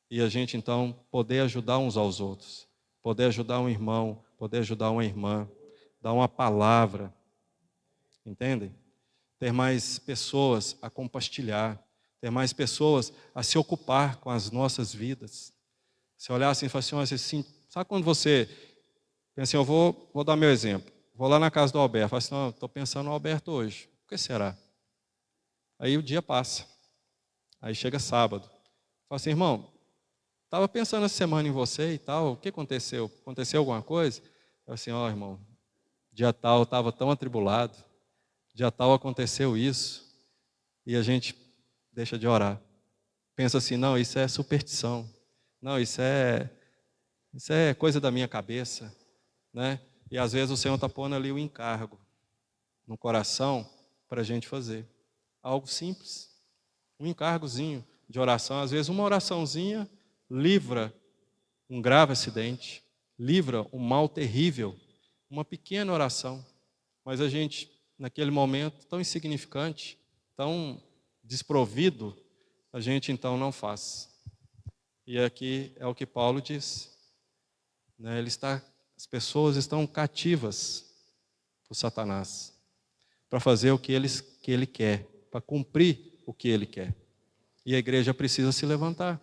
E a gente, então, poder ajudar uns aos outros. Poder ajudar um irmão, poder ajudar uma irmã. Dar uma palavra. Entendem? Ter mais pessoas a compartilhar. Ter mais pessoas a se ocupar com as nossas vidas. Se olhar assim e falar assim, sabe quando você pensa assim, eu vou dar meu exemplo. Vou lá na casa do Alberto, falo assim, não, estou pensando no Alberto hoje. Por que será? Aí o dia passa. Aí chega sábado. Falo assim, irmão, estava pensando essa semana em você e tal, o que aconteceu? Aconteceu alguma coisa? Eu assim, ó, irmão, dia tal eu estava tão atribulado, dia tal aconteceu isso, e a gente deixa de orar. Pensa assim, não, isso é superstição. Não, isso é coisa da minha cabeça, né? E às vezes o Senhor está pondo ali o encargo no coração para a gente fazer. Algo simples, um encargozinho de oração. Às vezes uma oraçãozinha livra um grave acidente, livra um mal terrível, uma pequena oração. Mas a gente, naquele momento tão insignificante, tão desprovido, a gente então não faz. E aqui é o que Paulo diz, né? As pessoas estão cativas por Satanás, para fazer o que ele quer, para cumprir o que ele quer. E a igreja precisa se levantar.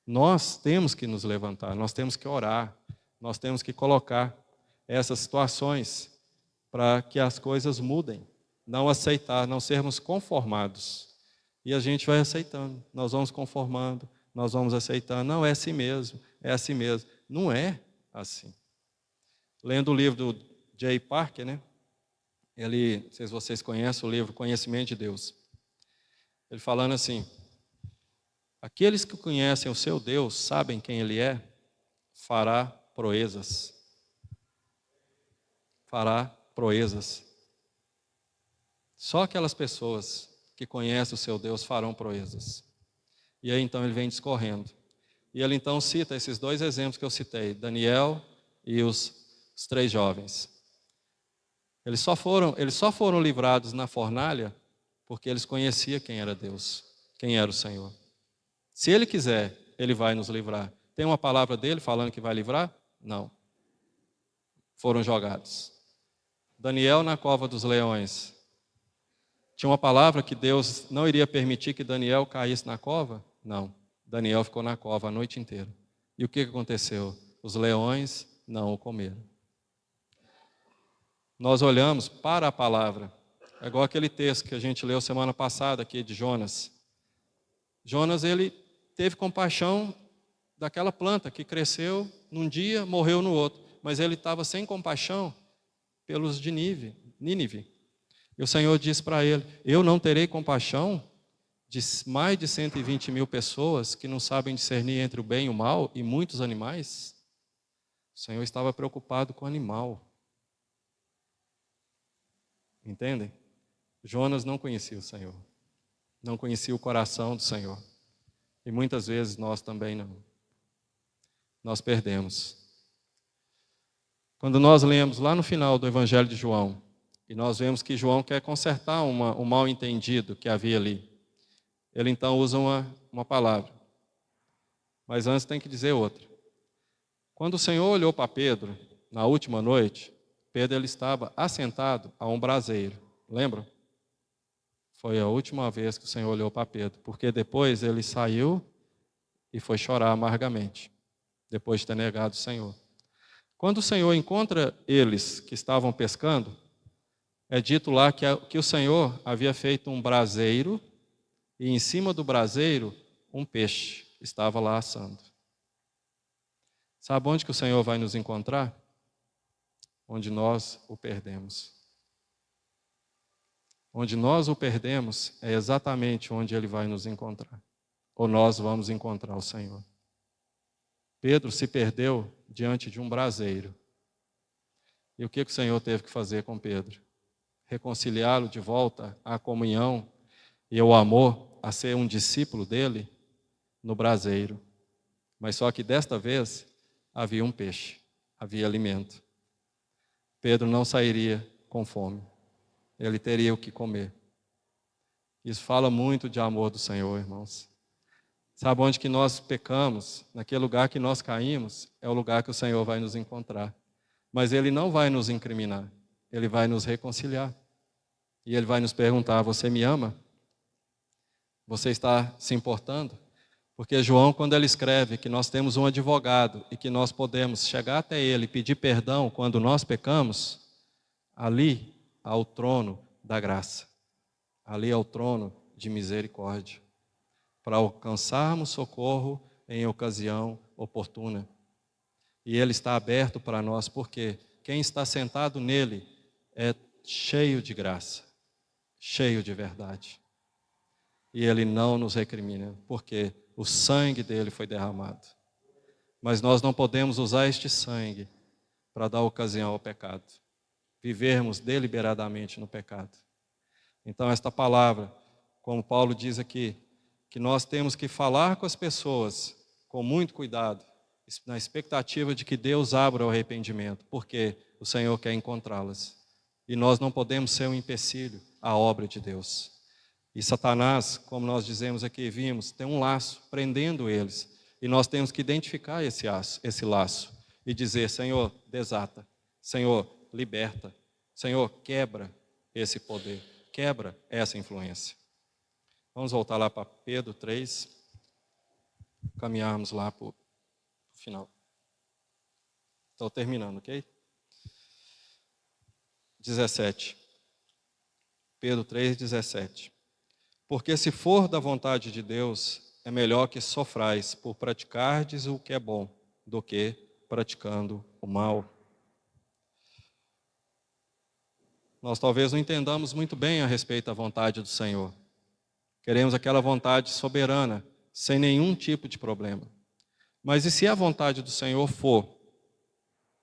Nós temos que nos levantar, nós temos que orar, nós temos que colocar essas situações para que as coisas mudem. Não aceitar, não sermos conformados. E a gente vai aceitando, nós vamos conformando, nós vamos aceitando. Não, é assim mesmo, é assim mesmo. Não é assim. Lendo o livro do Jay Parker, né? Ele, não sei se vocês conhecem o livro Conhecimento de Deus. Ele falando assim, aqueles que conhecem o seu Deus, sabem quem Ele é, fará proezas. Fará proezas. Só aquelas pessoas que conhecem o seu Deus farão proezas. E aí então ele vem discorrendo. E ele então cita esses dois exemplos que eu citei, Daniel e os 3 jovens. Eles só foram livrados na fornalha porque eles conheciam quem era Deus, quem era o Senhor. Se Ele quiser, Ele vai nos livrar. Tem uma palavra dele falando que vai livrar? Não. Foram jogados. Daniel na cova dos leões. Tinha uma palavra que Deus não iria permitir que Daniel caísse na cova? Não. Daniel ficou na cova a noite inteira. E o que aconteceu? Os leões não o comeram. Nós olhamos para a palavra. É igual aquele texto que a gente leu semana passada aqui de Jonas. Jonas, ele teve compaixão daquela planta que cresceu num dia, morreu no outro. Mas ele estava sem compaixão pelos de Nínive. E o Senhor disse para ele, eu não terei compaixão de mais de 120 mil pessoas que não sabem discernir entre o bem e o mal e muitos animais? O Senhor estava preocupado com o animal. Entendem? Jonas não conhecia o Senhor. Não conhecia o coração do Senhor. E muitas vezes nós também não. Nós perdemos. Quando nós lemos lá no final do Evangelho de João, e nós vemos que João quer consertar um mal entendido que havia ali. Ele então usa uma palavra. Mas antes tem que dizer outra. Quando o Senhor olhou para Pedro, na última noite, Pedro ele estava assentado a um braseiro. Lembram? Foi a última vez que o Senhor olhou para Pedro, porque depois ele saiu e foi chorar amargamente, depois de ter negado o Senhor. Quando o Senhor encontra eles que estavam pescando, é dito lá que o Senhor havia feito um braseiro e em cima do braseiro um peixe estava lá assando. Sabe onde que o Senhor vai nos encontrar? Onde nós o perdemos. Onde nós o perdemos é exatamente onde Ele vai nos encontrar. Ou nós vamos encontrar o Senhor. Pedro se perdeu diante de um braseiro. E o que o Senhor teve que fazer com Pedro? Reconciliá-lo de volta à comunhão e ao amor, a ser um discípulo dele no braseiro. Mas só que desta vez havia um peixe, havia alimento. Pedro não sairia com fome. Ele teria o que comer. Isso fala muito de amor do Senhor, irmãos. Sabe onde que nós pecamos? Naquele lugar que nós caímos, é o lugar que o Senhor vai nos encontrar. Mas Ele não vai nos incriminar. Ele vai nos reconciliar. E Ele vai nos perguntar, você me ama? Você está se importando? Porque João, quando ele escreve que nós temos um advogado e que nós podemos chegar até ele e pedir perdão quando nós pecamos, ali há o trono da graça. Ali há o trono de misericórdia, para alcançarmos socorro em ocasião oportuna. E ele está aberto para nós, porque quem está sentado nele é cheio de graça, cheio de verdade. E ele não nos recrimina, porque o sangue dele foi derramado. Mas nós não podemos usar este sangue para dar ocasião ao pecado, vivermos deliberadamente no pecado. Então, esta palavra, como Paulo diz aqui, que nós temos que falar com as pessoas com muito cuidado, na expectativa de que Deus abra o arrependimento, porque o Senhor quer encontrá-las. E nós não podemos ser um empecilho à obra de Deus. E Satanás, como nós dizemos aqui, vimos, tem um laço prendendo eles. E nós temos que identificar esse laço e dizer, Senhor, desata. Senhor, liberta. Senhor, quebra esse poder. Quebra essa influência. Vamos voltar lá para Pedro 3. Caminharmos lá para o final. Estou terminando, ok? 17. Pedro 3, 17. Porque se for da vontade de Deus, é melhor que sofrais por praticardes o que é bom, do que praticando o mal. Nós talvez não entendamos muito bem a respeito da vontade do Senhor. Queremos aquela vontade soberana, sem nenhum tipo de problema. Mas e se a vontade do Senhor for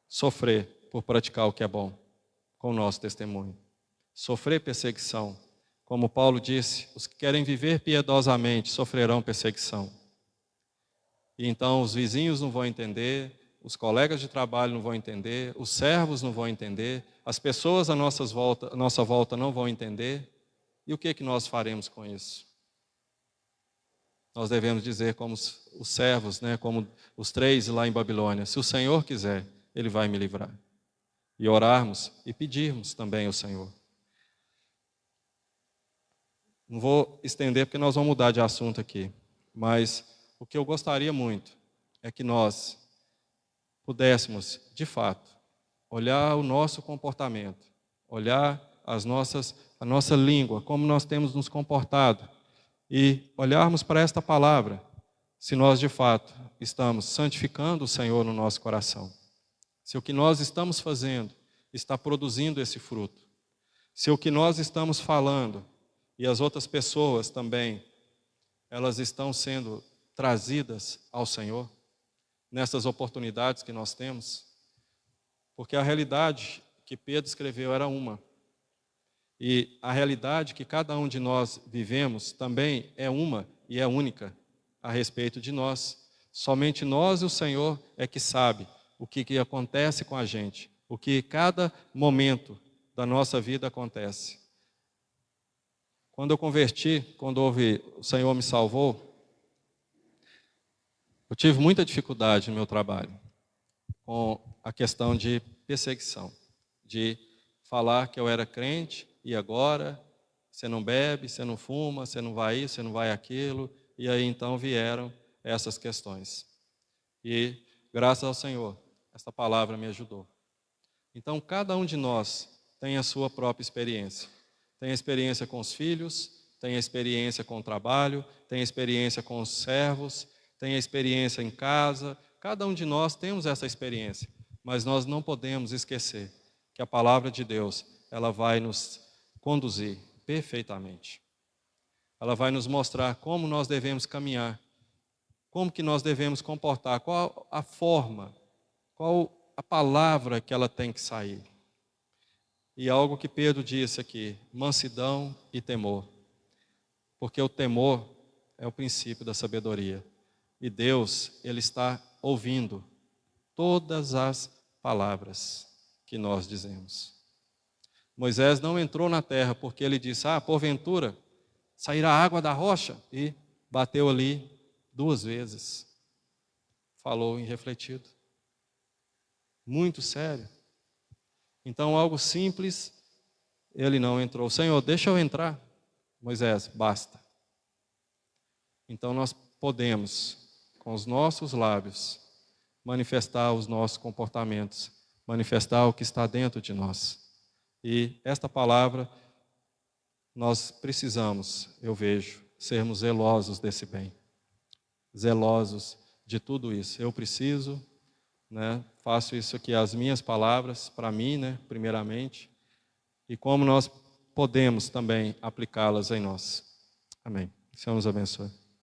sofrer por praticar o que é bom, com o nosso testemunho? Sofrer perseguição. Como Paulo disse, os que querem viver piedosamente sofrerão perseguição. E então os vizinhos não vão entender, os colegas de trabalho não vão entender, os servos não vão entender, as pessoas à nossa volta não vão entender. E o que nós faremos com isso? Nós devemos dizer como os servos, como os 3 lá em Babilônia, se o Senhor quiser, Ele vai me livrar. E orarmos e pedirmos também ao Senhor. Não vou estender porque nós vamos mudar de assunto aqui, mas o que eu gostaria muito é que nós pudéssemos, de fato, olhar o nosso comportamento, olhar a nossa língua, como nós temos nos comportado, e olharmos para esta palavra, se nós de fato estamos santificando o Senhor no nosso coração, se o que nós estamos fazendo está produzindo esse fruto, se o que nós estamos falando e as outras pessoas também, elas estão sendo trazidas ao Senhor nessas oportunidades que nós temos, porque a realidade que Pedro escreveu era uma. E a realidade que cada um de nós vivemos também é uma e é única a respeito de nós. Somente nós e o Senhor é que sabe o que acontece com a gente, o que cada momento da nossa vida acontece. Quando eu converti, quando o Senhor me salvou, eu tive muita dificuldade no meu trabalho com a questão de perseguição, de falar que eu era crente e agora você não bebe, você não fuma, você não vai isso, você não vai aquilo, e aí então vieram essas questões. E graças ao Senhor, esta palavra me ajudou. Então, cada um de nós tem a sua própria experiência. Tem a experiência com os filhos, tem a experiência com o trabalho, tem a experiência com os servos, tem a experiência em casa. Cada um de nós temos essa experiência, mas nós não podemos esquecer que a palavra de Deus, ela vai nos conduzir perfeitamente. Ela vai nos mostrar como nós devemos caminhar, como que nós devemos comportar, qual a forma, qual a palavra que ela tem que sair. E algo que Pedro disse aqui, mansidão e temor. Porque o temor é o princípio da sabedoria. E Deus, Ele está ouvindo todas as palavras que nós dizemos. Moisés não entrou na terra porque ele disse, porventura, sairá água da rocha? E bateu ali 2 vezes. Falou irrefletido. Muito sério. Então, algo simples, ele não entrou. Senhor, deixa eu entrar. Moisés, basta. Então, nós podemos, com os nossos lábios, manifestar os nossos comportamentos, manifestar o que está dentro de nós. E esta palavra, nós precisamos, eu vejo, sermos zelosos desse bem. Zelosos de tudo isso. Eu preciso, faço isso aqui, as minhas palavras, para mim, primeiramente, e como nós podemos também aplicá-las em nós. Amém. Senhor nos abençoe.